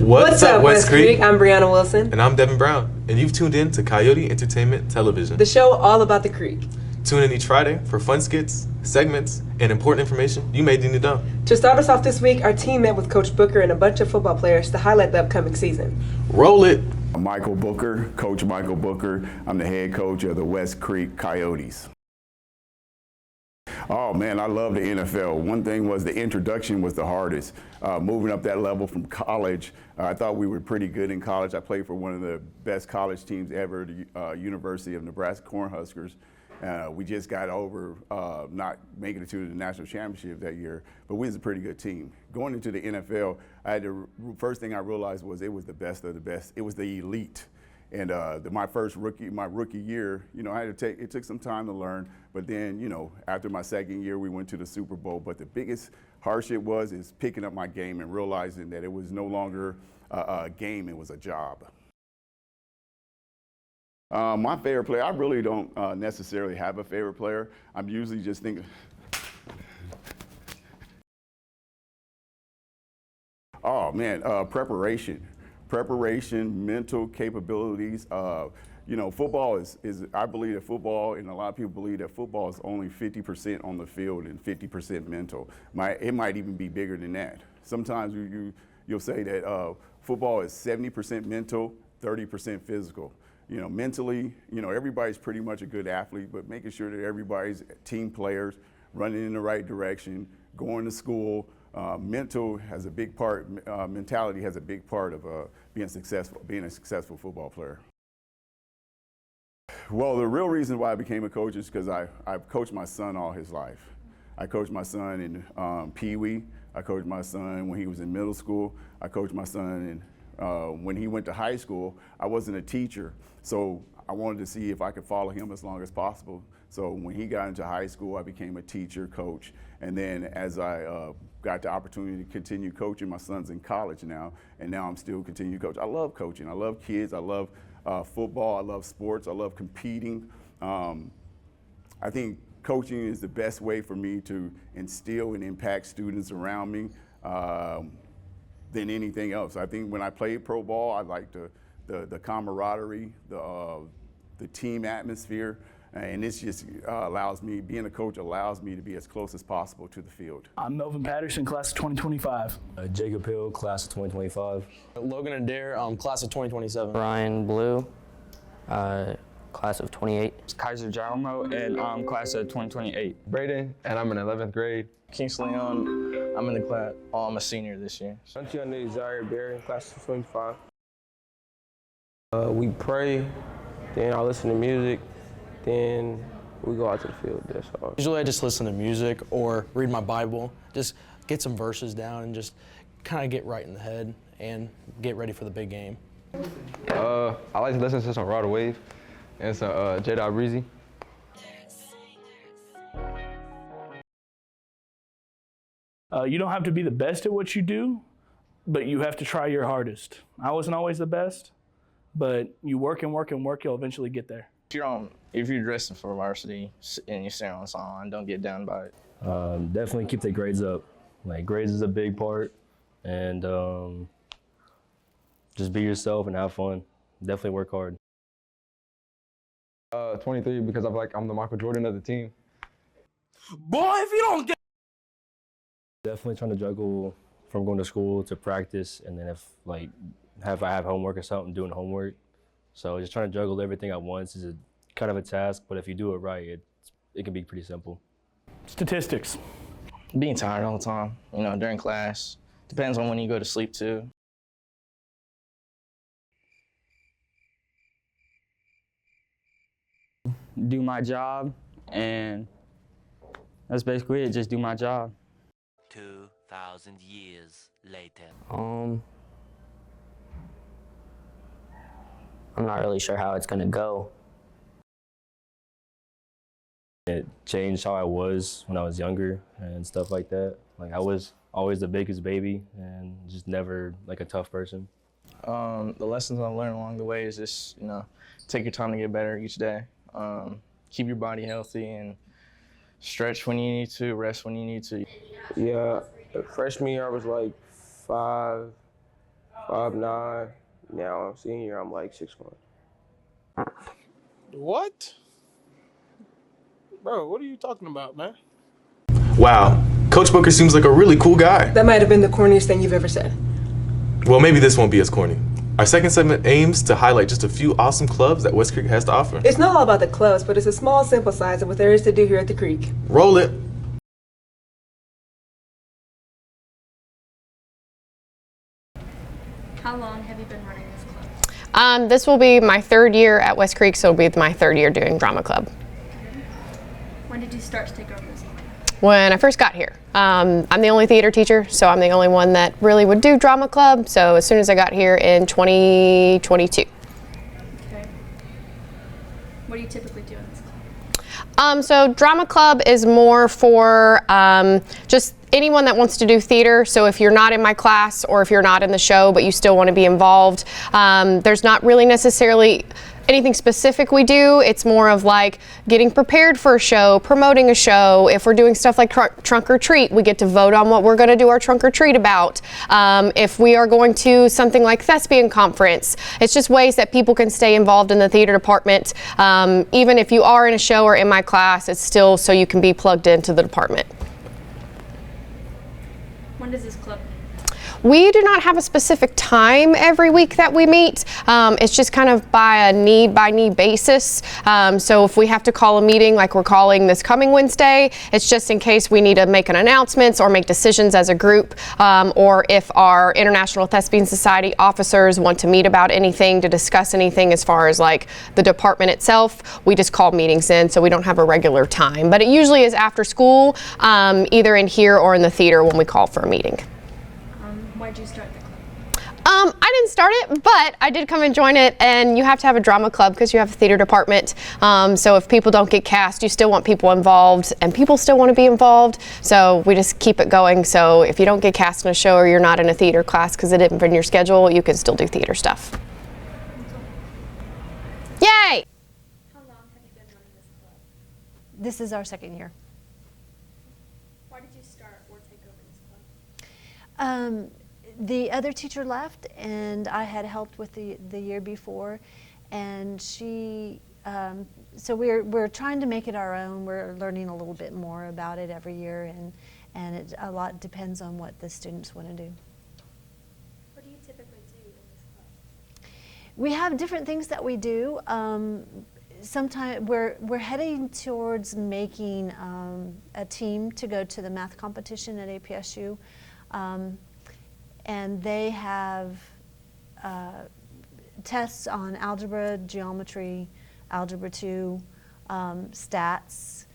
What's up, West Creek? I'm Breonna Wilson. And I'm Devon Brown. And you've tuned in to Coyote Entertainment Television, the show all about the Creek. Tune in each Friday for fun skits, segments, and important information you may need to know. To start us off this week, our team met with Coach Booker and a bunch of football players to highlight the upcoming season. Roll it. Michael Booker, Coach Michael Booker. I'm the head coach of the West Creek Coyotes. Oh man, I love the NFL. One thing was the introduction was the hardest. Moving up that level from college, I thought we were pretty good in college. I played for one of the best college teams ever, the University of Nebraska Cornhuskers. We just got over not making it to the national championship that year, but we was a pretty good team. Going into the NFL, first thing I realized was it was the best of the best. It was the elite. And my rookie year, it took some time to learn. But then, after my second year, we went to the Super Bowl. But the biggest hardship is picking up my game and realizing that it was no longer a game, it was a job. My favorite player, I really don't necessarily have a favorite player. I'm usually just thinking, oh man, preparation, mental capabilities. Football is I believe that football, and a lot of people believe that football is only 50% on the field and 50% mental. It might even be bigger than that. Sometimes you'll say that football is 70% mental, 30% physical. Mentally, everybody's pretty much a good athlete, but making sure that everybody's team players, running in the right direction, going to school. Mentality has a big part of being a successful football player. Well, the real reason why I became a coach is because I've coached my son all his life. I coached my son in Pee Wee. I coached my son when he was in middle school. I coached my son when he went to high school. I wasn't a teacher, so I wanted to see if I could follow him as long as possible. So when he got into high school, I became a teacher, coach, and then as I got the opportunity to continue coaching, my son's in college now, and now I'm still continuing to coach. I love coaching. I love kids. I love football. I love sports. I love competing. I think coaching is the best way for me to instill and impact students around me than anything else. I think when I played pro ball, I liked the camaraderie, the team atmosphere, and this just being a coach allows me to be as close as possible to the field. I'm Melvin Patterson, class of 2025. Jacob Hill, class of 2025. Logan Adair, class of 2027. Ryan Blue, class of 28. Kaiser Jalmo, and class of 2028. Braden, and I'm in 11th grade. Kingsley Leon, I'm in the class. I'm a senior this year. Jasiah Jones, class of 25. We pray, then I listen to music, then we go out to the field, that's all. Usually I just listen to music or read my Bible, just get some verses down and just kind of get right in the head and get ready for the big game. I like to listen to some Rod Wave and some J. Breezy. You don't have to be the best at what you do, but you have to try your hardest. I wasn't always the best, but you work and work and work, you'll eventually get there. If you're dressing for varsity and you're sitting on the sideline, don't get down by it. Definitely keep the grades up. Like, grades is a big part, and just be yourself and have fun. Definitely work hard. 23 because I'm the Michael Jordan of the team. Boy, if you don't get... Definitely trying to juggle from going to school to practice, and then if I have homework or something, doing homework. So just trying to juggle everything at once is kind of a task, but if you do it right, it can be pretty simple. Statistics. Being tired all the time, during class. Depends on when you go to sleep too. Do my job, and that's basically it, just do my job. 2,000 years later. I'm not really sure how it's gonna go. It changed how I was when I was younger and stuff like that. Like, I was always the biggest baby and just never a tough person. The lessons I've learned along the way is just, take your time to get better each day. Keep your body healthy and stretch when you need to, rest when you need to. Yeah, freshman year I was like 5'8", 5'9". Now I'm senior, I'm like 6'1". What? Bro, what are you talking about, man? Wow, Coach Booker seems like a really cool guy. That might have been the corniest thing you've ever said. Well, maybe this won't be as corny. Our second segment aims to highlight just a few awesome clubs that West Creek has to offer. It's not all about the clubs, but it's a small sample size of what there is to do here at the Creek. Roll it. How long have you been running this club? This will be my 3rd year at West Creek, so it'll be my 3rd year doing drama club. When did you start to take over this club? When I first got here. I'm the only theater teacher, so I'm the only one that really would do drama club. So as soon as I got here in 2022. Okay. What do you typically do in this club? So drama club is more for just anyone that wants to do theater. So if you're not in my class or if you're not in the show but you still want to be involved, there's not really necessarily anything specific we do. It's more of like getting prepared for a show, promoting a show. If we're doing stuff like trunk or treat, we get to vote on what we're going to do our trunk or treat about. If we are going to something like thespian conference, it's just ways that people can stay involved in the theater department. Even if you are in a show or in my class, it's still so you can be plugged into the department. When does this club meet? We do not have a specific time every week that we meet. It's just kind of by a need basis. So if we have to call a meeting like we're calling this coming Wednesday, it's just in case we need to make an announcement or make decisions as a group, or if our International Thespian Society officers want to meet about anything, to discuss anything as far as like the department itself, we just call meetings in, so we don't have a regular time. But it usually is after school, either in here or in the theater when we call for a meeting. Why did you start the club? I didn't start it, but I did come and join it, and you have to have a drama club because you have a theater department. So if people don't get cast, you still want people involved, and people still want to be involved. So we just keep it going. So if you don't get cast in a show or you're not in a theater class because it didn't fit in your schedule, you can still do theater stuff. Yay! How long have you been running this club? This is our 2nd year. Why did you start or take over this club? The other teacher left, and I had helped with the year before, and she, so we're trying to make it our own. We're learning a little bit more about it every year, and a lot depends on what the students want to do. What do you typically do in this club? We have different things that we do. Sometimes we're heading towards making a team to go to the math competition at APSU. And they have tests on algebra, geometry, algebra 2, stats,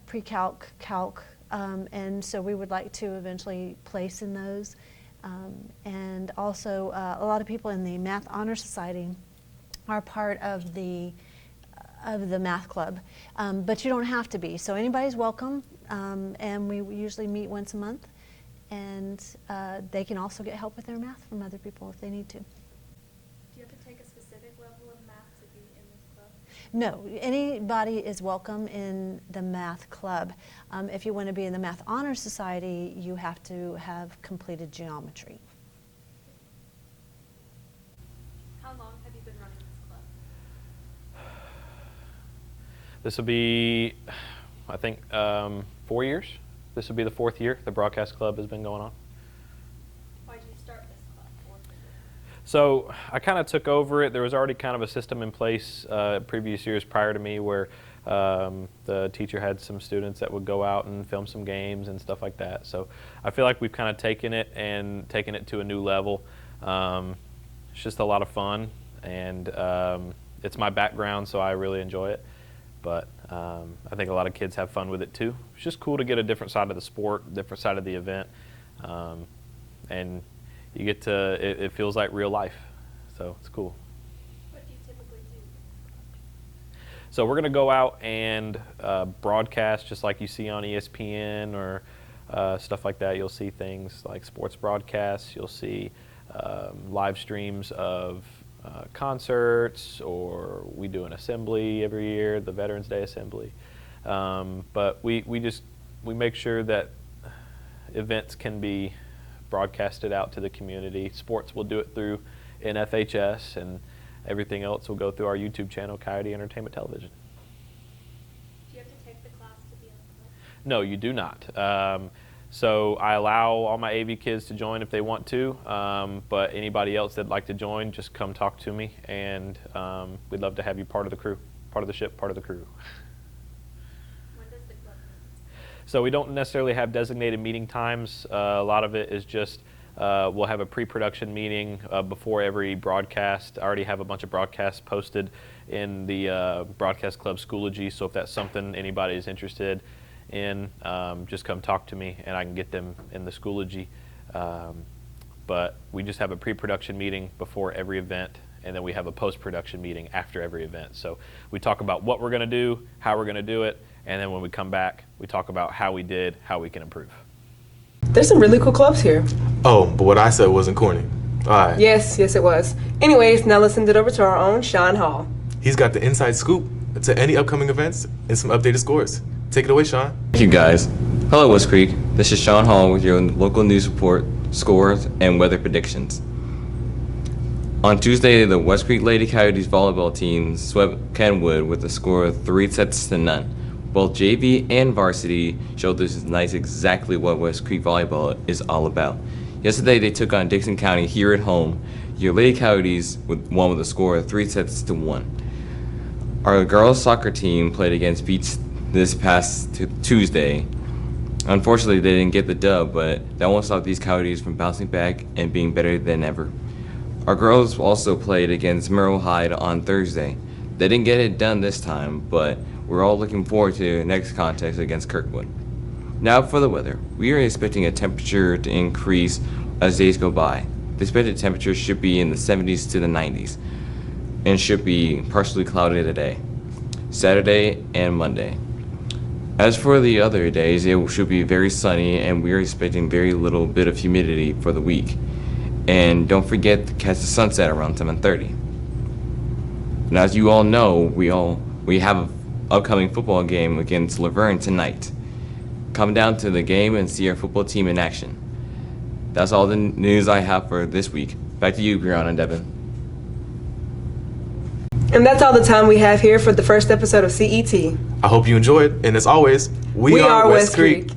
pre-calc, calc, and so we would like to eventually place in those. And also a lot of people in the Math Honor Society are part of the math club, but you don't have to be. So anybody's welcome, and we usually meet once a month. And they can also get help with their math from other people if they need to. Do you have to take a specific level of math to be in this club? No, anybody is welcome in the math club. If you want to be in the Math Honor Society, you have to have completed geometry. How long have you been running this club? This will be, I think, 4 years. This will be the 4th year the Broadcast Club has been going on. Why did you start this club? So I kind of took over it. There was already kind of a system in place previous years prior to me where the teacher had some students that would go out and film some games and stuff like that. So I feel like we've kind of taken it to a new level. It's just a lot of fun, and it's my background, so I really enjoy it. But I think a lot of kids have fun with it too. It's just cool to get a different side of the sport, different side of the event, and you get to, it feels like real life, so it's cool. What do you typically do? So we're going to go out and broadcast just like you see on ESPN or stuff like that. You'll see things like sports broadcasts, you'll see live streams of concerts, or we do an assembly every year, the Veterans Day assembly. But we make sure that events can be broadcast it out to the community. Sports will do it through NFHS, and everything else will go through our YouTube channel, Coyote Entertainment Television. Do you have to take the class to be on the club? No, you do not. So I allow all my AV kids to join if they want to, but anybody else that'd like to join, just come talk to me, and we'd love to have you part of the crew, part of the ship, part of the crew. When does the club meet? So we don't necessarily have designated meeting times. A lot of it is just we'll have a pre-production meeting before every broadcast. I already have a bunch of broadcasts posted in the Broadcast Club Schoology, so if that's something anybody is interested in, just come talk to me and I can get them in the Schoology. But we just have a pre-production meeting before every event, and then we have a post-production meeting after every event. So we talk about what we're going to do, how we're going to do it, and then when we come back, we talk about how we did, how we can improve. There's some really cool clubs here. Oh, but what I said wasn't corny. All right. Yes, it was. Anyways, now let's send it over to our own Sean Hall. He's got the inside scoop to any upcoming events and some updated scores. Take it away, Sean. Thank you, guys. Hello, West Creek. This is Sean Hall with your local news report, scores, and weather predictions. On Tuesday, the West Creek Lady Coyotes volleyball team swept Kenwood with a score of 3-0. Both JV and varsity showed this night exactly what West Creek volleyball is all about. Yesterday, they took on Dixon County here at home. Your Lady Coyotes won with a score of 3-1. Our girls soccer team played against Beach this past Tuesday. Unfortunately, they didn't get the dub, but that won't stop these Coyotes from bouncing back and being better than ever. Our girls also played against Merle Hyde on Thursday. They didn't get it done this time, but we're all looking forward to the next contest against Kirkwood. Now for the weather. We are expecting a temperature to increase as days go by. The expected temperature should be in the 70s to the 90s and should be partially cloudy today, Saturday and Monday. As for the other days, it should be very sunny, and we are expecting very little bit of humidity for the week. And don't forget to catch the sunset around 7:30. And as you all know, we have an upcoming football game against Laverne tonight. Come down to the game and see our football team in action. That's all the news I have for this week. Back to you, Breonna and Devon. And that's all the time we have here for the first episode of CET. I hope you enjoyed, and as always, we are West Creek.